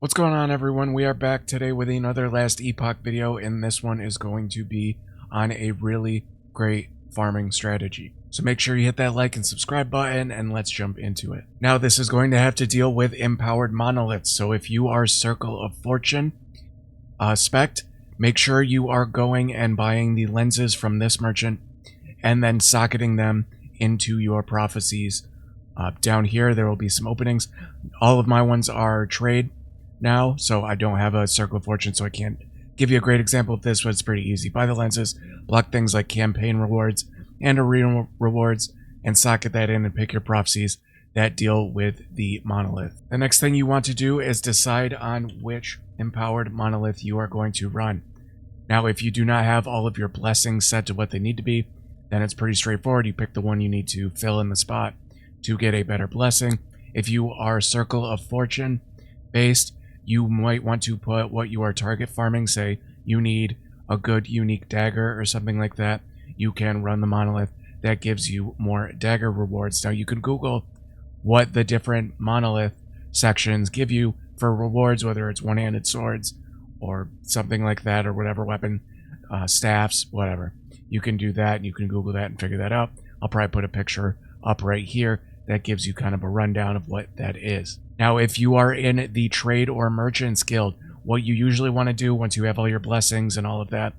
What's going on, everyone? We are back today with another last Epoch video, and this one is going to be on a really great farming strategy. So make sure you hit that like and subscribe button, and let's jump into it. Now, this is going to have to deal with empowered monoliths. So if you are Circle of Fortune spect, make sure you are going and buying the lenses from this merchant and then socketing them into your prophecies. Down here, there will be some openings. All of my ones are trade now, so I don't have a Circle of Fortune, so I can't give you a great example of this, but it's pretty easy. Buy the lenses, block things like campaign rewards and arena rewards, and socket that in and pick your prophecies that deal with the monolith. The next thing you want to do is decide on which empowered monolith you are going to run. Now, if you do not have all of your blessings set to what they need to be, then it's pretty straightforward. You pick the one you need to fill in the spot to get a better blessing. If you are Circle of Fortune based, you might want to put what you are target farming. Say you need a good unique dagger or something like that. You can run the monolith that gives you more dagger rewards. Now you can Google what the different monolith sections give you for rewards, whether it's one-handed swords or something like that, or whatever weapon, staffs, whatever. You can do that, and you can Google that and figure that out. I'll probably put a picture up right here that gives you kind of a rundown of what that is. Now, if you are in the Trade or Merchants Guild, what you usually want to do once you have all your blessings and all of that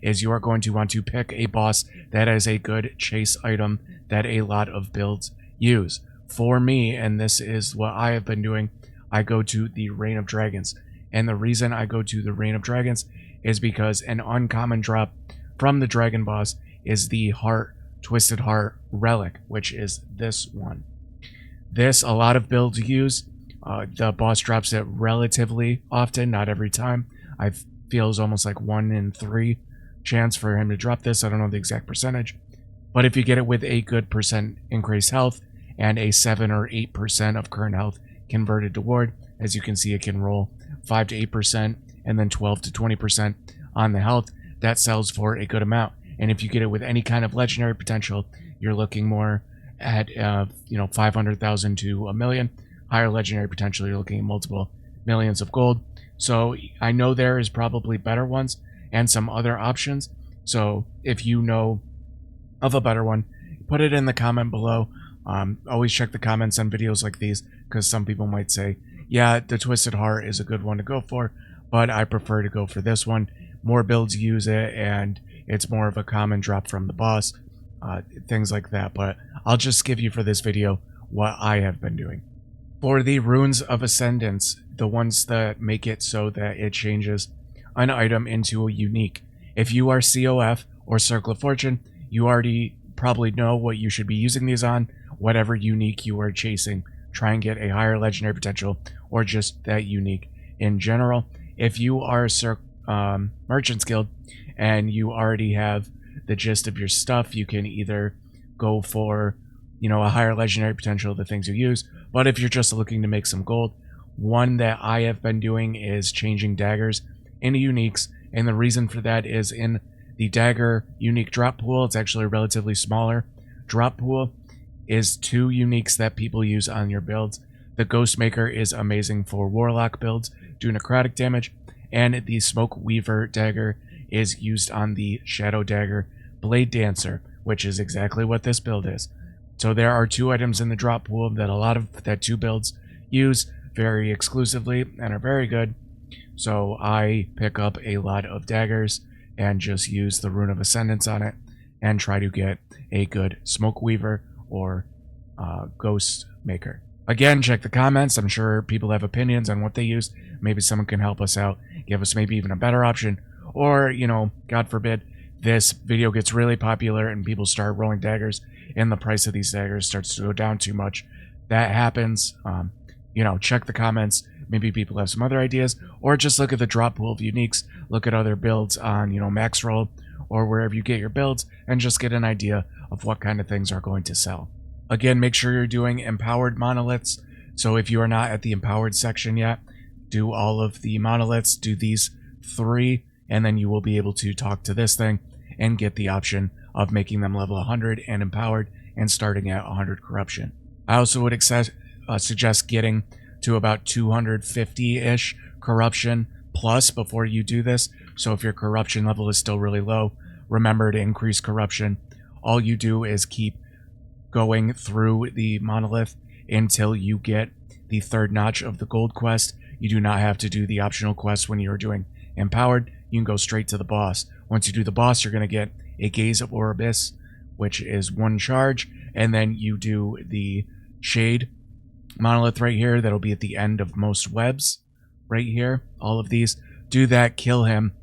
is you are going to want to pick a boss that is a good chase item that a lot of builds use. For me, and this is what I have been doing, I go to the Reign of Dragons. And the reason I go to the Reign of Dragons is because an uncommon drop from the Dragon Boss is the Twisted Heart Relic, which is this one. This, a lot of builds use. The boss drops it relatively often, not every time. I feel it's almost like 1 in 3 chance for him to drop this. I don't know the exact percentage. But if you get it with a good percent increased health and a 7 or 8% of current health converted to ward, as you can see, it can roll 5 to 8% and then 12 to 20% on the health. That sells for a good amount. And if you get it with any kind of legendary potential, you're looking more at 500,000 to a million. Higher legendary potential, you're looking at multiple millions of gold. So I know there is probably better ones and some other options. So if you know of a better one, put it in the comment below. Always check the comments on videos like these, because some people might say, yeah, the Twisted Heart is a good one to go for, but I prefer to go for this one. More builds use it, and it's more of a common drop from the boss, things like that. But I'll just give you for this video what I have been doing. For the Runes of Ascendance, the ones that make it so that it changes an item into a unique. If you are COF or Circle of Fortune, you already probably know what you should be using these on. Whatever unique you are chasing, try and get a higher legendary potential or just that unique in general. If you are Merchants Guild and you already have the gist of your stuff, you can either go for a higher legendary potential of the things you use. But if you're just looking to make some gold, one that I have been doing is changing daggers into uniques. And the reason for that is in the dagger unique drop pool, it's actually a relatively smaller drop pool, is 2 uniques that people use on your builds. The Ghostmaker is amazing for Warlock builds, do necrotic damage, and the Smoke Weaver dagger is used on the Shadow Dagger Blade Dancer, which is exactly what this build is. So there are 2 items in the drop pool that a lot of that 2 builds use very exclusively and are very good. So I pick up a lot of daggers and just use the Rune of Ascendance on it and try to get a good Smoke Weaver or Ghost Maker. Again, check the comments. I'm sure people have opinions on what they use. Maybe someone can help us out, give us maybe even a better option. Or, God forbid, this video gets really popular and people start rolling daggers and the price of these daggers starts to go down too much. That happens. Check the comments. Maybe people have some other ideas, or just look at the drop pool of uniques. Look at other builds on, Max Roll or wherever you get your builds, and just get an idea of what kind of things are going to sell. Again, make sure you're doing empowered monoliths. So if you are not at the empowered section yet, do all of the monoliths, do these 3, and then you will be able to talk to this thing and get the option of making them level 100 and empowered and starting at 100 corruption. I also would suggest getting to about 250-ish corruption plus before you do this. So if your corruption level is still really low, remember to increase corruption. All you do is keep going through the monolith until you get the 3rd notch of the gold quest. You do not have to do the optional quest when you're doing empowered. You can go straight to the boss. Once you do the boss, you're going to get a Gaze of Orbis, which is 1 charge, and then you do the shade monolith right here. That'll be at the end of most webs right here. All of these. Do that, kill him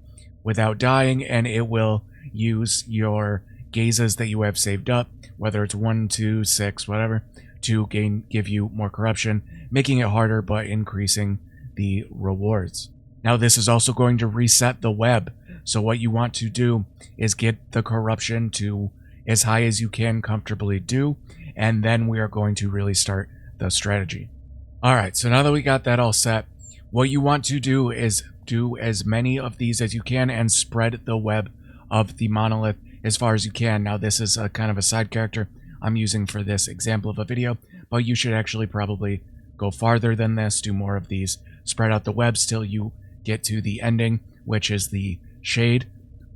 without dying, and it will use your gazes that you have saved up, whether it's 1, 2, 6, whatever, to give you more corruption, making it harder but increasing the rewards. Now this is also going to reset the web. So what you want to do is get the corruption to as high as you can comfortably do, and then we are going to really start the strategy. Alright, so now that we got that all set, what you want to do is do as many of these as you can and spread the web of the monolith as far as you can. Now this is a kind of a side character I'm using for this example of a video, but you should actually probably go farther than this, do more of these, spread out the webs till you get to the ending, which is the shade,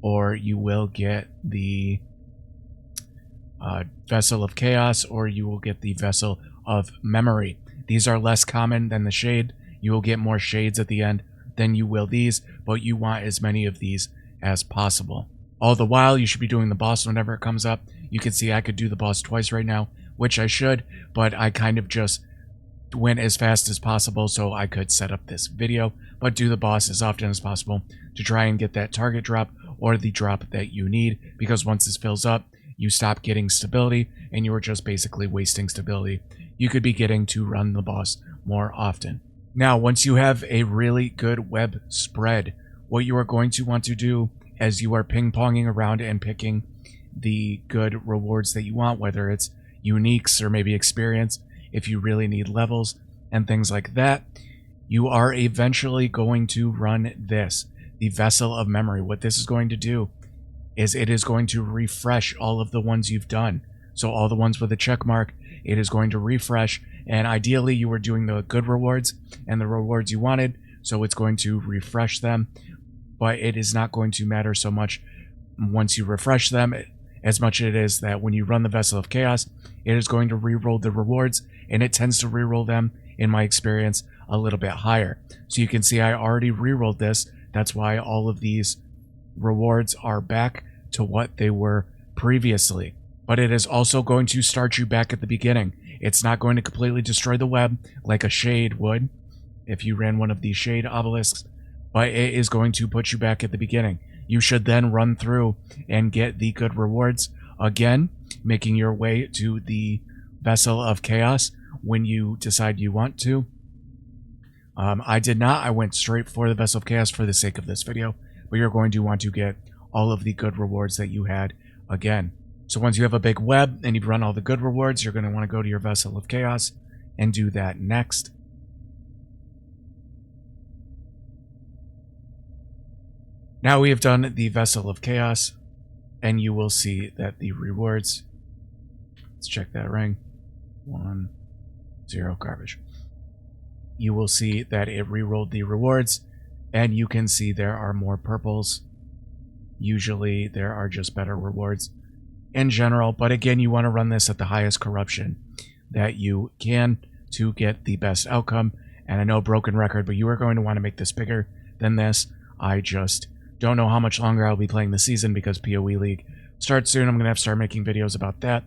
or you will get the Vessel of Chaos, or you will get the Vessel of Memory. These are less common than the shade. You will get more shades at the end than you will these, but you want as many of these as possible. All the while, you should be doing the boss whenever it comes up. You can see I could do the boss twice right now, which I should, but I kind of just went as fast as possible so I could set up this video, but do the boss as often as possible to try and get that target drop or the drop that you need, because once this fills up, you stop getting stability and you are just basically wasting stability. You could be getting to run the boss more often. Now, once you have a really good web spread, what you are going to want to do as you are ping-ponging around and picking the good rewards that you want, whether it's uniques or maybe experience, if you really need levels and things like that, you are eventually going to run this, the Vessel of Memory. What this is going to do is it is going to refresh all of the ones you've done. So all the ones with a check mark, it is going to refresh, and ideally you were doing the good rewards and the rewards you wanted, so it's going to refresh them, but it is not going to matter so much once you refresh them as much as it is that when you run the Vessel of Chaos, it is going to re-roll the rewards, and it tends to re-roll them, in my experience, a little bit higher. So you can see I already re-rolled this. That's why all of these rewards are back to what they were previously. But it is also going to start you back at the beginning. It's not going to completely destroy the web like a shade would if you ran one of these shade obelisks, but it is going to put you back at the beginning. You should then run through and get the good rewards again, making your way to the Vessel of Chaos when you decide you want to. I did not. I went straight for the Vessel of Chaos for the sake of this video, but you're going to want to get all of the good rewards that you had again. So once you have a big web and you've run all the good rewards, you're going to want to go to your Vessel of Chaos and do that next. Now we have done the Vessel of Chaos, and you will see that the rewards, let's check that ring, 1, 0, garbage. You will see that it re-rolled the rewards, and you can see there are more purples. Usually there are just better rewards in general, but again, you want to run this at the highest corruption that you can to get the best outcome. And I know, broken record, but you are going to want to make this bigger than this. I just don't know how much longer I'll be playing the season because PoE League starts soon. I'm going to have to start making videos about that,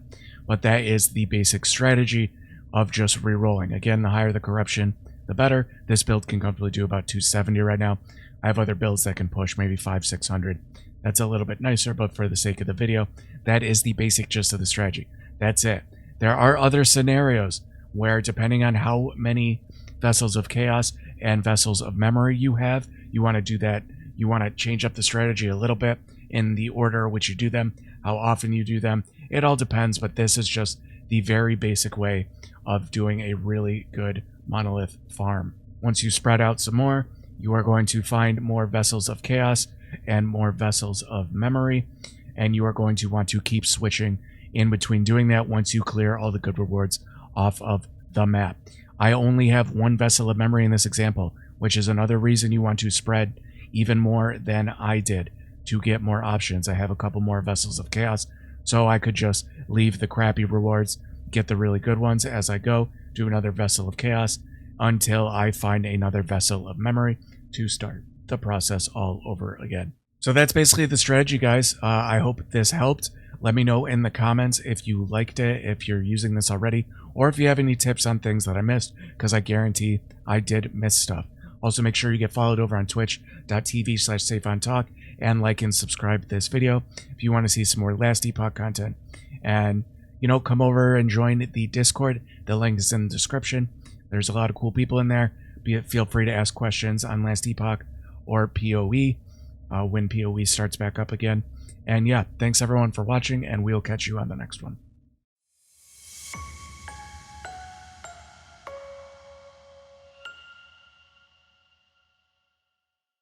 but that is the basic strategy of just re-rolling. Again, the higher the corruption, the better. This build can comfortably do about 270 right now. I have other builds that can push maybe 500-600. That's a little bit nicer, but for the sake of the video, that is the basic gist of the strategy. That's it. There are other scenarios where, depending on how many Vessels of Chaos and Vessels of Memory you have, you want to do that. You want to change up the strategy a little bit in the order which you do them, how often you do them. It all depends, but this is just the very basic way of doing a really good Monolith farm. Once you spread out some more, you are going to find more Vessels of Chaos and more Vessels of Memory, and you are going to want to keep switching in between doing that once you clear all the good rewards off of the map. I only have one Vessel of Memory in this example, which is another reason you want to spread even more than I did to get more options. I have a couple more Vessels of Chaos, so I could just leave the crappy rewards, get the really good ones as I go, do another Vessel of Chaos until I find another Vessel of Memory to start the process all over again. So that's basically the strategy, guys. I hope this helped. Let me know in the comments if you liked it, if you're using this already, or if you have any tips on things that I missed, because I guarantee I did miss stuff. Also, make sure you get followed over on twitch.tv/SafeOnTalk and like and subscribe to this video if you want to see some more Last Epoch content. And, you know, come over and join the Discord. The link is in the description. There's a lot of cool people in there. Feel free to ask questions on Last Epoch or PoE when PoE starts back up again. And yeah, thanks everyone for watching, and we'll catch you on the next one.